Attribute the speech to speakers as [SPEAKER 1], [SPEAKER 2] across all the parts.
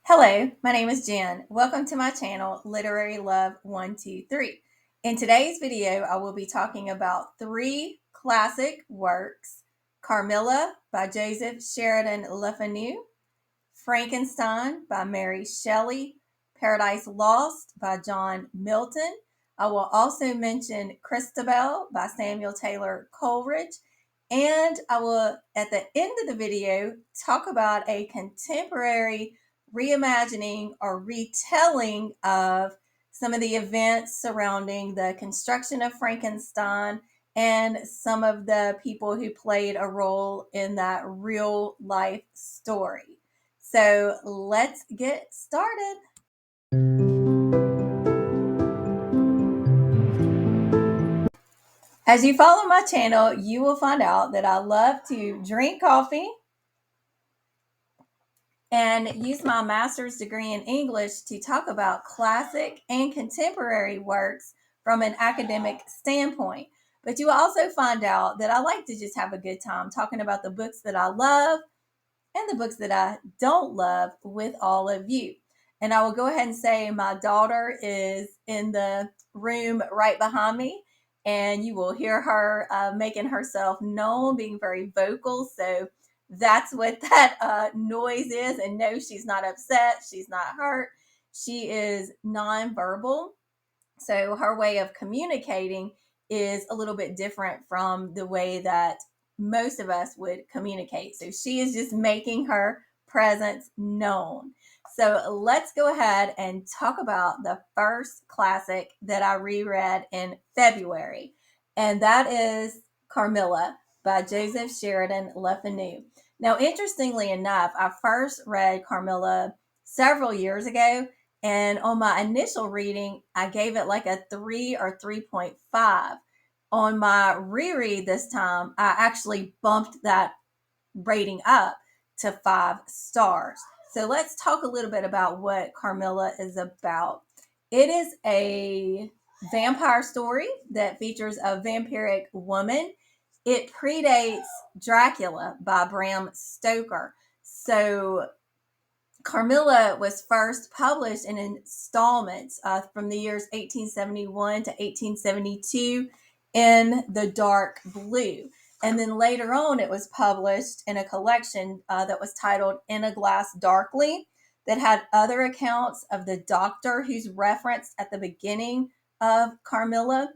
[SPEAKER 1] Hello, my name is Jen. Welcome to my channel, Literary Love 123. In today's video, I will be talking about three classic works: Carmilla by Joseph Sheridan Le Fanu, Frankenstein by Mary Shelley, Paradise Lost by John Milton. I will also mention Christabel by Samuel Taylor Coleridge. And I will, at the end of the video, talk about a contemporary reimagining or retelling of some of the events surrounding the construction of Frankenstein and some of the people who played a role in that real life story. So let's get started. As you follow my channel, you will find out that I love to drink coffee and use my master's degree in English to talk about classic and contemporary works from an academic standpoint. But you will also find out that I like to just have a good time talking about the books that I love and the books that I don't love with all of you. And I will go ahead and say my daughter is in the room right behind me, and you will hear her making herself known, being very vocal. So that's what that noise is. And no, she's not upset. She's not hurt. She is nonverbal. So her way of communicating is a little bit different from the way that most of us would communicate. So she is just making her presence known. So let's go ahead and talk about the first classic that I reread in February, and that is Carmilla by Joseph Sheridan Le Fanu. Now, interestingly enough, I first read Carmilla several years ago, and on my initial reading, I gave it like a 3 or 3.5. On my reread this time, I actually bumped that rating up to 5 stars. So let's talk a little bit about what Carmilla is about. It is a vampire story that features a vampiric woman. It predates Dracula by Bram Stoker. So Carmilla was first published in installments from the years 1871 to 1872 in the dark blue. And then later on, it was published in a collection that was titled In a Glass Darkly, that had other accounts of the doctor who's referenced at the beginning of Carmilla.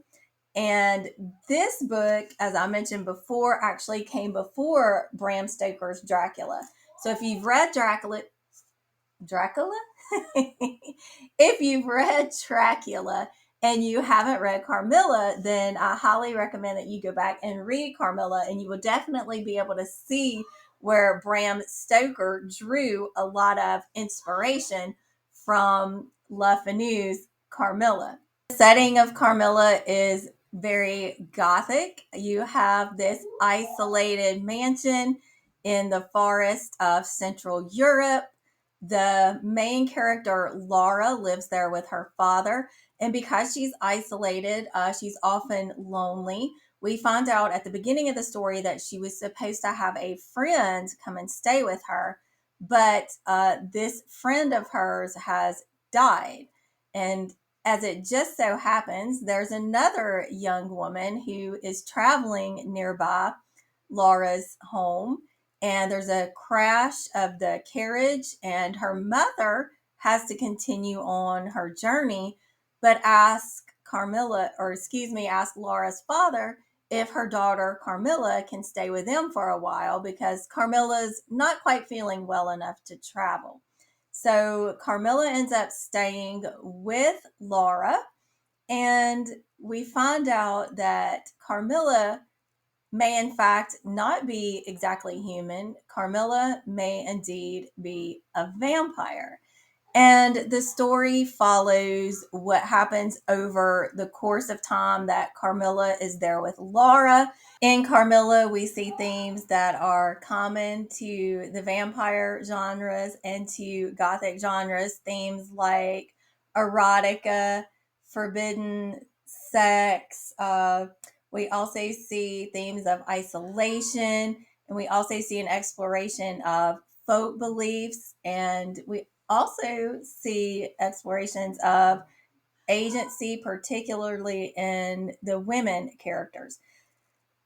[SPEAKER 1] And this book, as I mentioned before, actually came before Bram Stoker's Dracula. So if you've read Dracula? If you've read Dracula and you haven't read Carmilla, then I highly recommend that you go back and read Carmilla, and you will definitely be able to see where Bram Stoker drew a lot of inspiration from Le Fanu's Carmilla. The setting of Carmilla is very gothic. You have this isolated mansion in the forest of Central Europe. The main character, Laura, lives there with her father. And because she's isolated, she's often lonely. We find out at the beginning of the story that she was supposed to have a friend come and stay with her. But this friend of hers has died. And as it just so happens, there's another young woman who is traveling nearby Laura's home, and there's a crash of the carriage, and her mother has to continue on her journey, but ask Laura's father if her daughter Carmilla can stay with them for a while, because Carmilla's not quite feeling well enough to travel. So Carmilla ends up staying with Laura, and we find out that Carmilla may in fact not be exactly human. Carmilla may indeed be a vampire. And the story follows what happens over the course of time that Carmilla is there with Laura. In Carmilla, we see themes that are common to the vampire genres and to Gothic genres, themes like erotica, forbidden sex. We also see themes of isolation, and we also see an exploration of folk beliefs, and we also see explorations of agency, particularly in the women characters.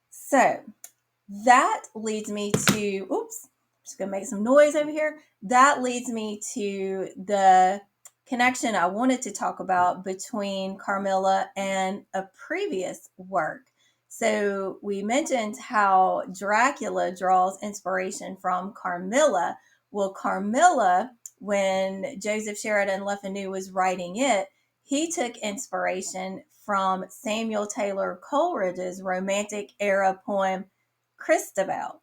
[SPEAKER 1] So that leads me to, oops, I'm just going to make some noise over here. That leads me to the connection I wanted to talk about between Carmilla and a previous work. So we mentioned how Dracula draws inspiration from Carmilla. Well, Carmilla, when Joseph Sheridan Le Fanu was writing it, he took inspiration from Samuel Taylor Coleridge's Romantic era poem Christabel.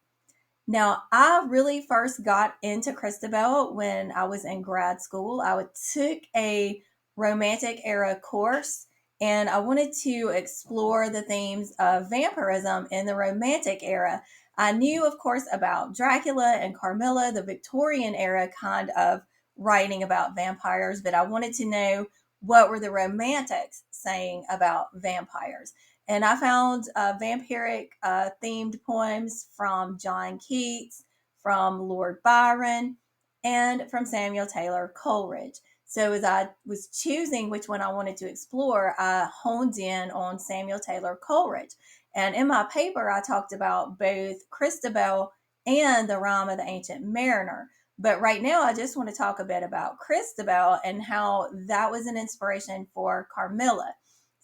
[SPEAKER 1] Now, I really first got into Christabel when I was in grad school. I took a romantic era course and I wanted to explore the themes of vampirism in the romantic era. I knew, of course, about Dracula and Carmilla, the Victorian era kind of writing about vampires, but I wanted to know what were the romantics saying about vampires. And I found vampiric themed poems from John Keats, from Lord Byron, and from Samuel Taylor Coleridge. So as I was choosing which one I wanted to explore, I honed in on Samuel Taylor Coleridge. And in my paper, I talked about both Christabel and the Rime of the Ancient Mariner. But right now, I just want to talk a bit about Christabel and how that was an inspiration for Carmilla.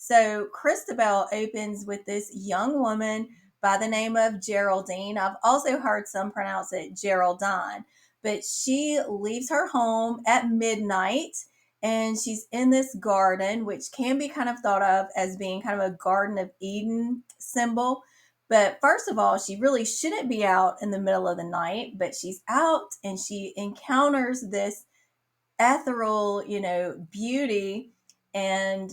[SPEAKER 1] So Christabel opens with this young woman by the name of Geraldine. I've also heard some pronounce it Geraldine, but she leaves her home at midnight and she's in this garden, which can be kind of thought of as being kind of a Garden of Eden symbol. But first of all, she really shouldn't be out in the middle of the night, but she's out and she encounters this ethereal, beauty. And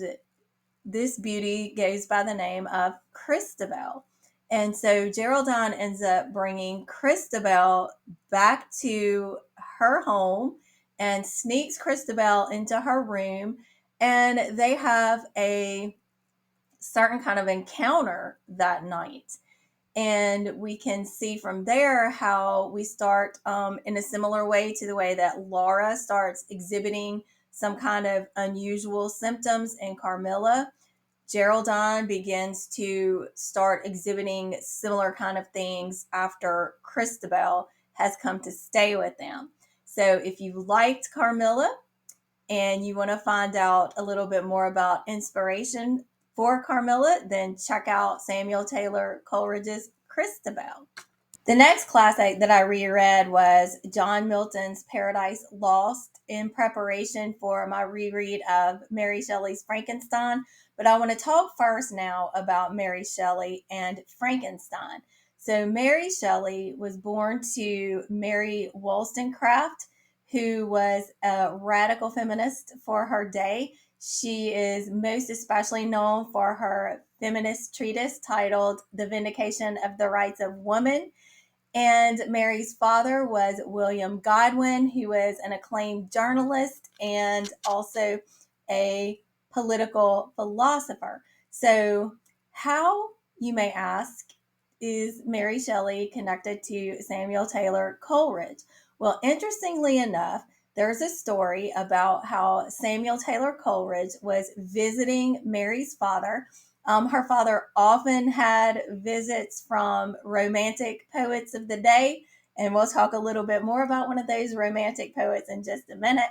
[SPEAKER 1] this beauty goes by the name of Christabel. And so Geraldine ends up bringing Christabel back to her home and sneaks Christabel into her room. And they have a certain kind of encounter that night. And we can see from there how we start in a similar way to the way that Laura starts exhibiting some kind of unusual symptoms in Carmilla. Geraldine begins to start exhibiting similar kind of things after Christabel has come to stay with them. So if you liked Carmilla and you want to find out a little bit more about inspiration for Carmilla, then check out Samuel Taylor Coleridge's Christabel. The next classic that I reread was John Milton's Paradise Lost in preparation for my reread of Mary Shelley's Frankenstein. But I want to talk first now about Mary Shelley and Frankenstein. So Mary Shelley was born to Mary Wollstonecraft, who was a radical feminist for her day. She is most especially known for her feminist treatise titled The Vindication of the Rights of Woman. And Mary's father was William Godwin, who was an acclaimed journalist and also a political philosopher. So, how, you may ask, is Mary Shelley connected to Samuel Taylor Coleridge? Well, interestingly enough, there's a story about how Samuel Taylor Coleridge was visiting Mary's father. Her father often had visits from romantic poets of the day, and we'll talk a little bit more about one of those romantic poets in just a minute.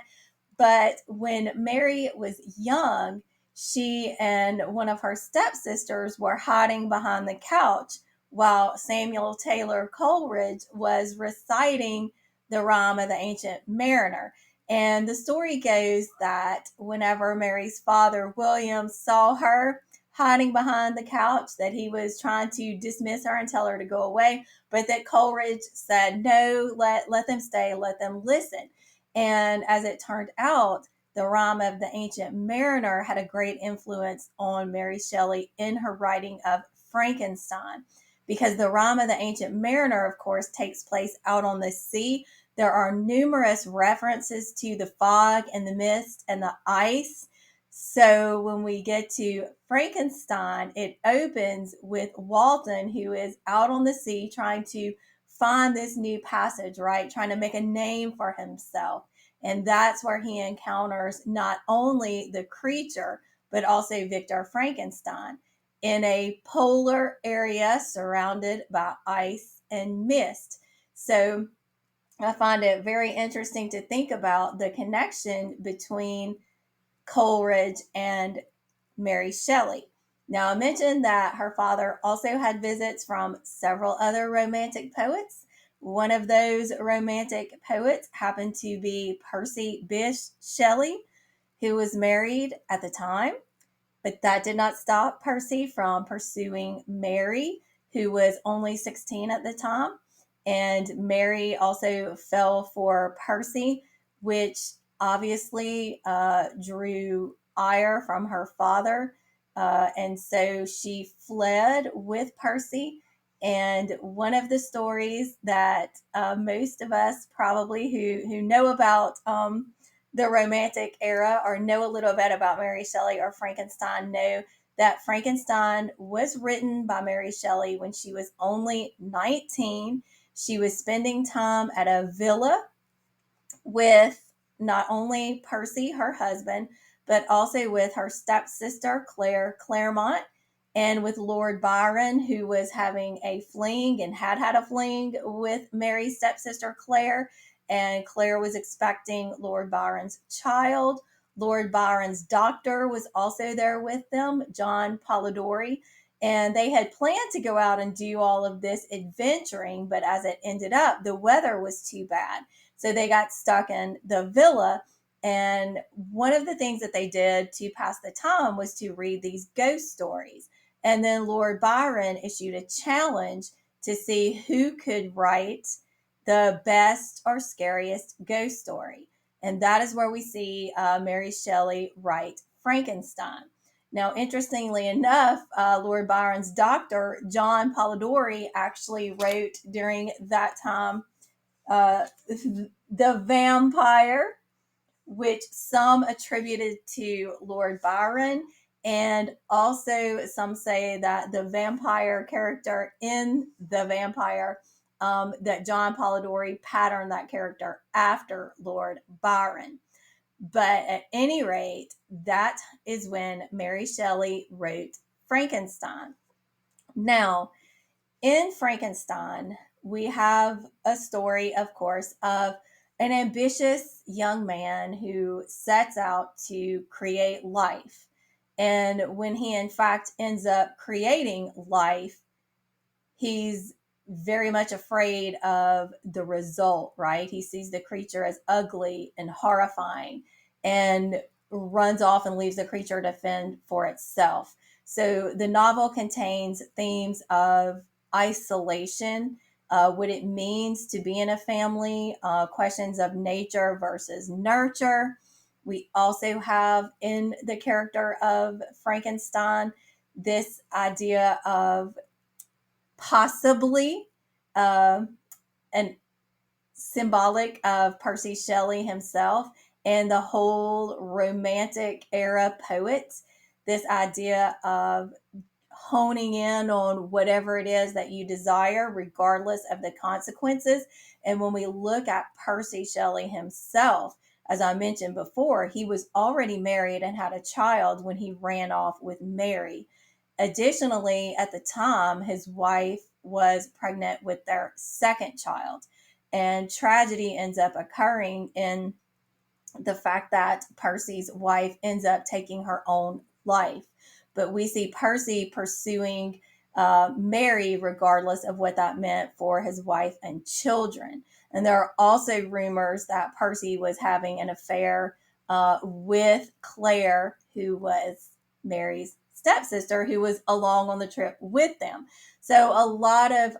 [SPEAKER 1] But when Mary was young, she and one of her stepsisters were hiding behind the couch while Samuel Taylor Coleridge was reciting the Rime of the Ancient Mariner. And the story goes that whenever Mary's father, William, saw her hiding behind the couch, that he was trying to dismiss her and tell her to go away, but that Coleridge said, no, let them stay, let them listen. And as it turned out, the Rime of the Ancient Mariner had a great influence on Mary Shelley in her writing of Frankenstein, because the Rime of the Ancient Mariner, of course, takes place out on the sea. There are numerous references to the fog and the mist and the ice. So when we get to Frankenstein, it opens with Walton, who is out on the sea trying to find this new passage, right? Trying to make a name for himself. And that's where he encounters not only the creature, but also Victor Frankenstein in a polar area surrounded by ice and mist. So I find it very interesting to think about the connection between Coleridge and Mary Shelley. Now, I mentioned that her father also had visits from several other romantic poets. One of those romantic poets happened to be Percy Bysshe Shelley, who was married at the time, but that did not stop Percy from pursuing Mary, who was only 16 at the time. And Mary also fell for Percy, which obviously drew ire from her father. And so she fled with Percy. And one of the stories that most of us probably who know about the Romantic era or know a little bit about Mary Shelley or Frankenstein know that Frankenstein was written by Mary Shelley when she was only 19. She was spending time at a villa with not only Percy, her husband, but also with her stepsister, Claire Claremont, and with Lord Byron, who was having a fling and had a fling with Mary's stepsister, Claire. And Claire was expecting Lord Byron's child. Lord Byron's doctor was also there with them, John Polidori. And they had planned to go out and do all of this adventuring, but as it ended up, the weather was too bad. So they got stuck in the villa. And one of the things that they did to pass the time was to read these ghost stories. And then Lord Byron issued a challenge to see who could write the best or scariest ghost story. And that is where we see Mary Shelley write Frankenstein. Now, interestingly enough, Lord Byron's doctor, John Polidori, actually wrote during that time The Vampire, which some attributed to Lord Byron. And also, some say that the vampire character in The Vampire, that John Polidori patterned that character after Lord Byron. But at any rate, that is when Mary Shelley wrote Frankenstein. Now, in Frankenstein, we have a story, of course, of an ambitious young man who sets out to create life. And when he, in fact, ends up creating life, he's very much afraid of the result, right? He sees the creature as ugly and horrifying and runs off and leaves the creature to fend for itself. So the novel contains themes of isolation, what it means to be in a family, questions of nature versus nurture. We also have in the character of Frankenstein this idea of possibly uh, an symbolic of Percy Shelley himself and the whole Romantic era poets. This idea of honing in on whatever it is that you desire, regardless of the consequences. And when we look at Percy Shelley himself, as I mentioned before, he was already married and had a child when he ran off with Mary. Additionally, at the time, his wife was pregnant with their second child. And tragedy ends up occurring in the fact that Percy's wife ends up taking her own life. But we see Percy pursuing Mary, regardless of what that meant for his wife and children. And there are also rumors that Percy was having an affair with Claire, who was Mary's stepsister, who was along on the trip with them. So a lot of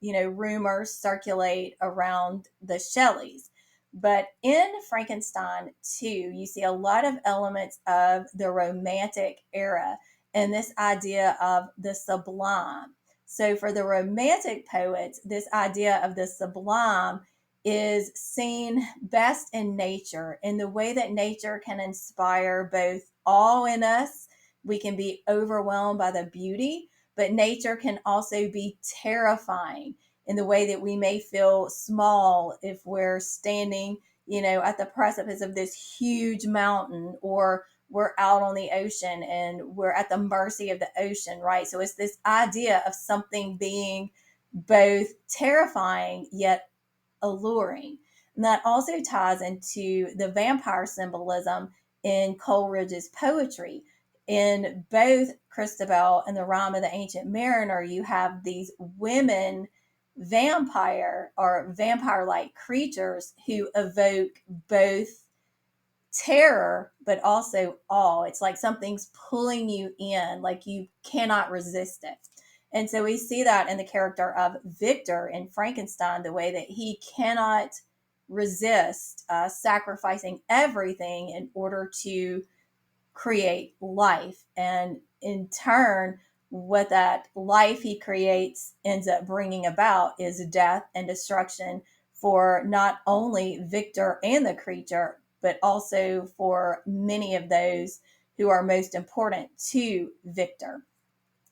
[SPEAKER 1] rumors circulate around the Shelleys. But in Frankenstein 2, you see a lot of elements of the Romantic era and this idea of the sublime. So, for the Romantic poets, this idea of the sublime is seen best in nature, in the way that nature can inspire both awe in us. We can be overwhelmed by the beauty, but nature can also be terrifying in the way that we may feel small if we're standing, at the precipice of this huge mountain, or we're out on the ocean and we're at the mercy of the ocean, right? So it's this idea of something being both terrifying yet alluring. And that also ties into the vampire symbolism in Coleridge's poetry. In both Christabel and the Rime of the Ancient Mariner, you have these women vampire like creatures who evoke both terror but also awe. It's like something's pulling you in, like you cannot resist it. And so we see that in the character of Victor in Frankenstein, the way that he cannot resist sacrificing everything in order to create life. And in turn, what that life he creates ends up bringing about is death and destruction for not only Victor and the creature, but also for many of those who are most important to Victor.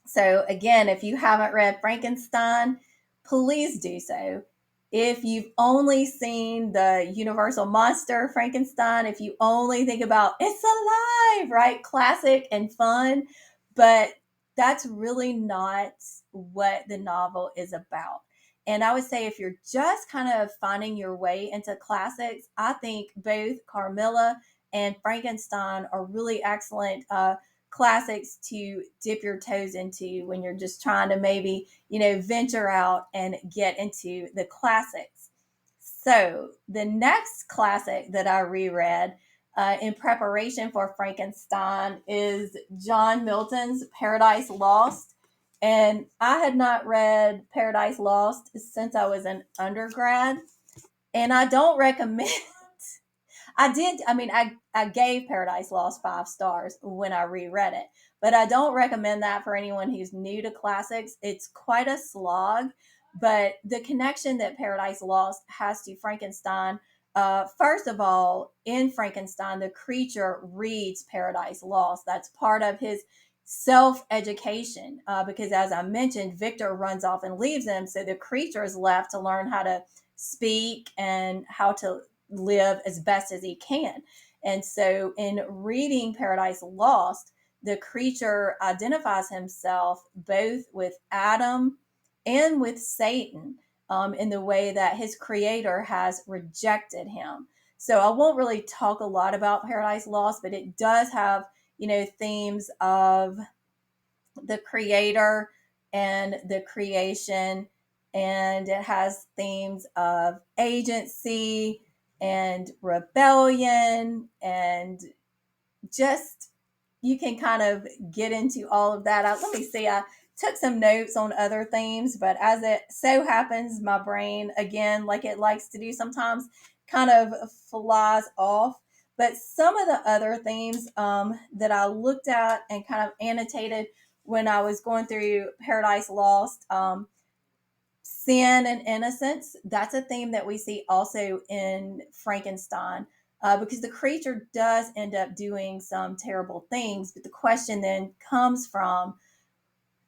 [SPEAKER 1] So, again, if you haven't read Frankenstein, please do so. If you've only seen the Universal Monster Frankenstein, if you only think about it's alive, right? Classic and fun, but that's really not what the novel is about. And I would say if you're just kind of finding your way into classics, I think both Carmilla and Frankenstein are really excellent classics to dip your toes into when you're just trying to maybe, venture out and get into the classics. So, the next classic that I reread in preparation for Frankenstein is John Milton's Paradise Lost. And I had not read Paradise Lost since I was an undergrad. And I don't recommend I did. I mean, I gave Paradise Lost 5 stars when I reread it, but I don't recommend that for anyone who's new to classics. It's quite a slog, but the connection that Paradise Lost has to Frankenstein, first of all, in Frankenstein, the creature reads Paradise Lost. That's part of his self education, because as I mentioned, Victor runs off and leaves him. So the creature is left to learn how to speak and how to live as best as he can. And so, in reading Paradise Lost, the creature identifies himself both with Adam and with Satan, in the way that his creator has rejected him. So, I won't really talk a lot about Paradise Lost, but it does have, themes of the creator and the creation, and it has themes of agency and rebellion, and just you can kind of get into all of that. Let me see, I took some notes on other themes, but as it so happens, my brain, again, like it likes to do sometimes, kind of flies off. But some of the other themes that I looked at and kind of annotated when I was going through Paradise Lost, sin and innocence, that's a theme that we see also in Frankenstein, because the creature does end up doing some terrible things. But the question then comes from,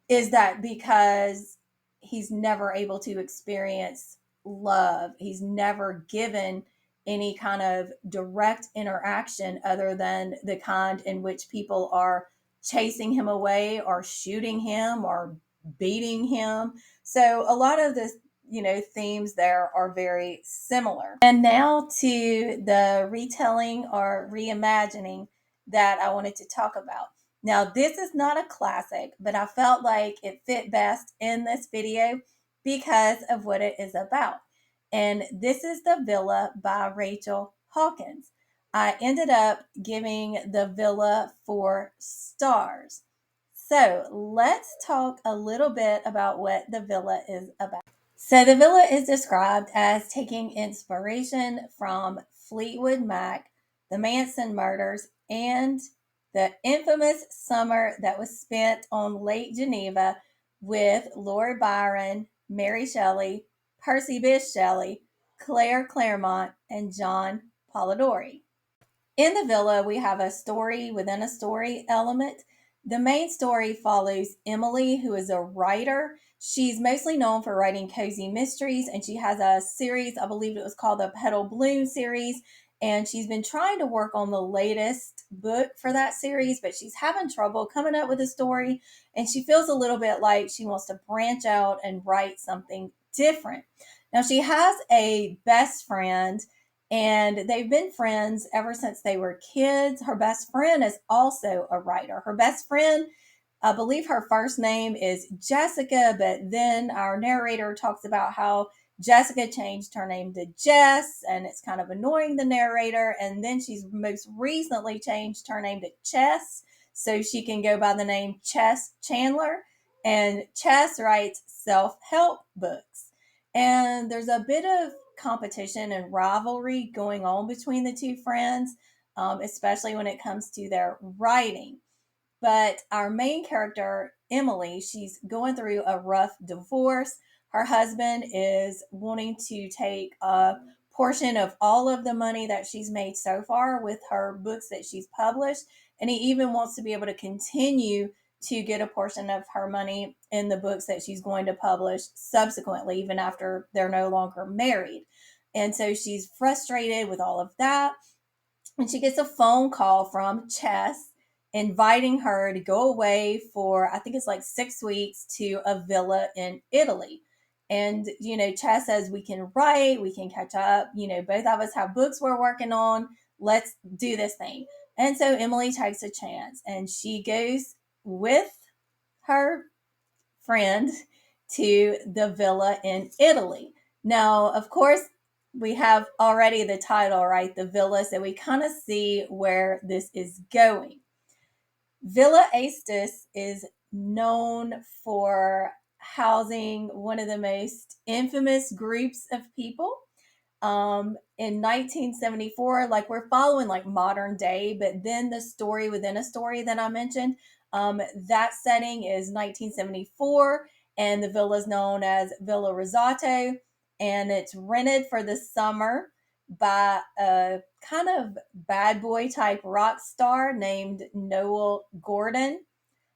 [SPEAKER 1] is that because he's never able to experience love? He's never given any kind of direct interaction other than the kind in which people are chasing him away or shooting him or beating him. So a lot of the themes there are very similar. And now to the retelling or reimagining that I wanted to talk about. Now, this is not a classic, but I felt like it fit best in this video because of what it is about. And this is The Villa by Rachel Hawkins. I ended up giving The Villa 4 stars. So let's talk a little bit about what The Villa is about. So The Villa is described as taking inspiration from Fleetwood Mac, the Manson murders, and the infamous summer that was spent on Lake Geneva with Lord Byron, Mary Shelley, Percy Bysshe Shelley, Claire Clairmont, and John Polidori. In The Villa, we have a story within a story element The main story follows Emily, who is a writer. She's mostly known for writing cozy mysteries, and she has a series, I believe it was called the Petal Bloom series. And she's been trying to work on the latest book for that series, but she's having trouble coming up with a story. And she feels a little bit like she wants to branch out and write something different. Now, she has a best friend and they've been friends ever since they were kids. Her best friend is also a writer. Her best friend, I believe her first name is Jessica, but then our narrator talks about how Jessica changed her name to Jess, and it's kind of annoying the narrator. And then she's most recently changed her name to Chess, so she can go by the name Chess Chandler. And Chess writes self help books. And there's a bit of competition and rivalry going on between the two friends, especially when it comes to their writing. But our main character, Emily, she's going through a rough divorce. Her husband is wanting to take a portion of all of the money that she's made so far with her books that she's published. And he even wants to be able to continue to get a portion of her money in the books that she's going to publish subsequently, even after they're no longer married. And so she's frustrated with all of that. And she gets a phone call from Chess inviting her to go away for, I think it's like 6 weeks, to a villa in Italy. And, Chess says, we can write, we can catch up. Both of us have books we're working on. Let's do this thing. And so Emily takes a chance and she goes with her friend to the villa in Italy. Now, of course, we have already the title, right? The villa, so we kind of see where this is going. Villa Aestus is known for housing one of the most infamous groups of people in 1974. Like, we're following like modern day, but then the story within a story that I mentioned, that setting is 1974, and the villa is known as Villa Rosato, and it's rented for the summer by a kind of bad boy type rock star named Noel Gordon.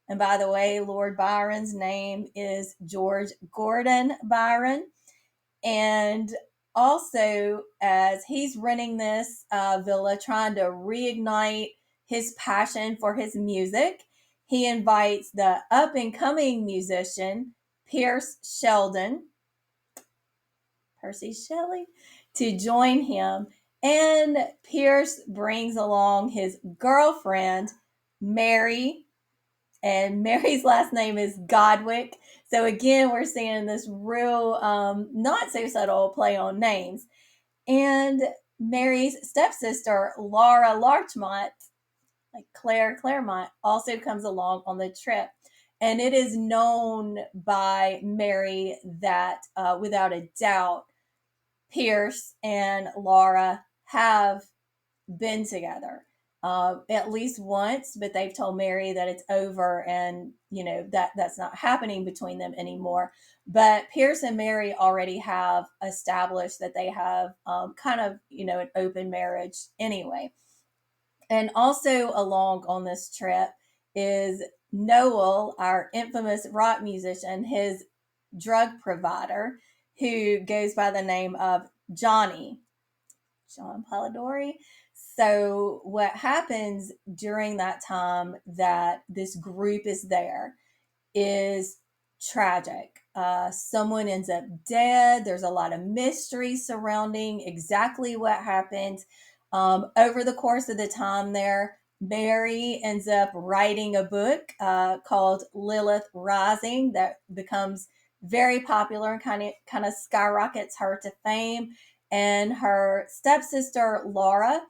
[SPEAKER 1] And by the way, Lord Byron's name is George Gordon Byron. And also, as he's renting this villa, trying to reignite his passion for his music, he invites the up and coming musician, Pierce Sheldon, Percy Shelley, to join him. And Pierce brings along his girlfriend, Mary, and Mary's last name is Godwick. So again, we're seeing this real, not so subtle play on names. And Mary's stepsister, Laura Larchmont, like Claire Claremont, also comes along on the trip. And it is known by Mary that, without a doubt, Pierce and Laura have been together at least once, but they've told Mary that it's over and that's not happening between them anymore. But Pierce and Mary already have established that they have kind of an open marriage anyway. And also along on this trip is Noel, our infamous rock musician, his drug provider, who goes by the name of Johnny, John Polidori. So what happens during that time that this group is there is tragic. Someone ends up dead. There's a lot of mystery surrounding exactly what happened. Over the course of the time there, Mary ends up writing a book called Lilith Rising that becomes very popular and kind of skyrockets her to fame. And her stepsister Laura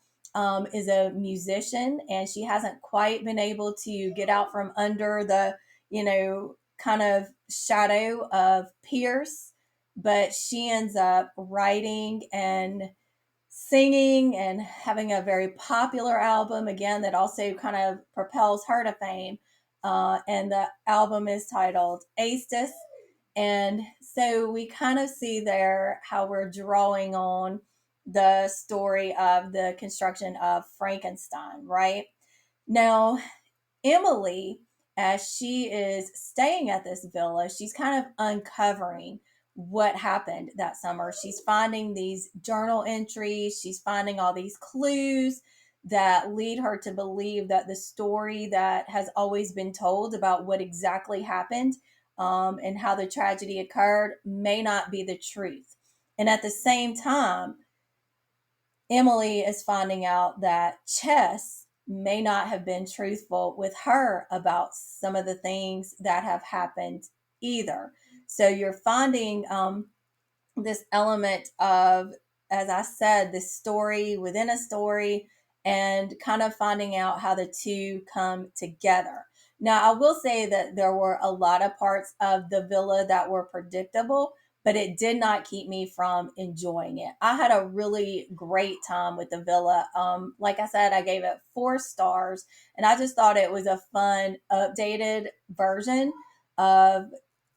[SPEAKER 1] is a musician, and she hasn't quite been able to get out from under the kind of shadow of Pierce, but she ends up writing and singing and having a very popular album again that also kind of propels her to fame. And the album is titled Aestus. And so we kind of see there how we're drawing on the story of the construction of Frankenstein, right? Now, Emily as she is staying at this villa, she's kind of uncovering what happened that summer. She's finding these journal entries, she's finding all these clues that lead her to believe that the story that has always been told about what exactly happened, and how the tragedy occurred may not be the truth. And at the same time, Emily is finding out that Chess may not have been truthful with her about some of the things that have happened either. So you're finding this element of, as I said, this story within a story, and kind of finding out how the two come together. Now, I will say that there were a lot of parts of the villa that were predictable, but it did not keep me from enjoying it. I had a really great time with the villa. Like I said, I gave it 4 stars, and I just thought it was a fun, updated version of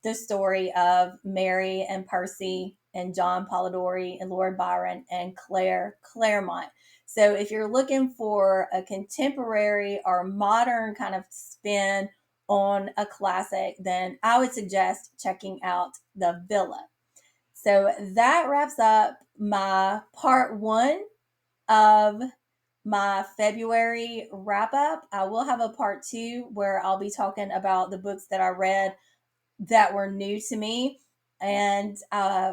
[SPEAKER 1] the story of Mary and Percy and John Polidori and Lord Byron and Claire Claremont. So if you're looking for a contemporary or modern kind of spin on a classic, then I would suggest checking out The Villa. So that wraps up my part 1 of my February wrap up. I will have a part 2 where I'll be talking about the books that I read that were new to me. And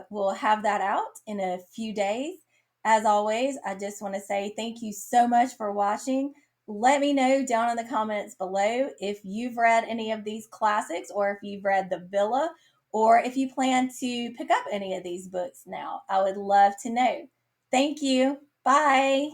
[SPEAKER 1] we'll have that out in a few days. As always, I just want to say thank you so much for watching. Let me know down in the comments below if you've read any of these classics, or if you've read The Villa, or if you plan to pick up any of these books now. I would love to know. Thank you. Bye.